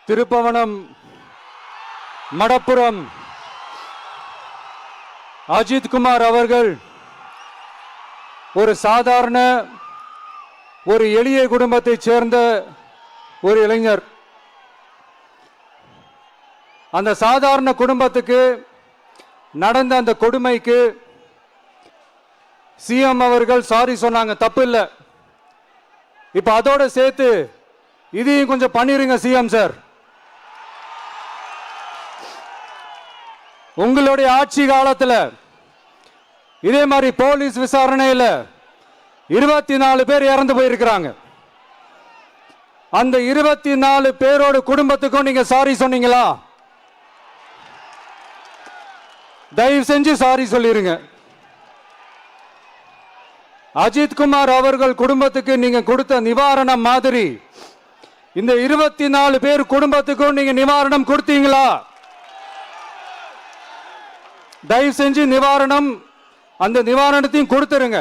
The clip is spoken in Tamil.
திருப்பவனம், மடப்புரம் அஜித் குமார் அவர்கள் ஒரு சாதாரண ஒரு எளிய குடும்பத்தைச் சேர்ந்த ஒரு இளைஞர். அந்த சாதாரண குடும்பத்துக்கு நடந்த அந்த கொடுமைக்கு சிஎம் அவர்கள் சாரி சொன்னாங்க, தப்பு இல்லை. இப்ப அதோட சேர்த்து இதையும் கொஞ்சம் பண்ணிருங்க சிஎம் சார். உங்களுடைய ஆட்சி காலத்தில் இதே மாதிரி போலீஸ் விசாரணையில் 24 பேர் இறந்து போயிருக்கிறாங்க. அந்த 24 பேரோட குடும்பத்துக்கும் நீங்க சாரி சொன்னீங்களா? தயவு செஞ்சு சாரி சொல்லிருங்க. அஜித் குமார் அவர்கள் குடும்பத்துக்கு நீங்க கொடுத்த நிவாரணம் மாதிரி இந்த 24 பேர் குடும்பத்துக்கும் நீங்க நிவாரணம் கொடுத்தீங்களா? தயவு செஞ்சு அந்த நிவாரணத்தையும் கொடுத்துருங்க.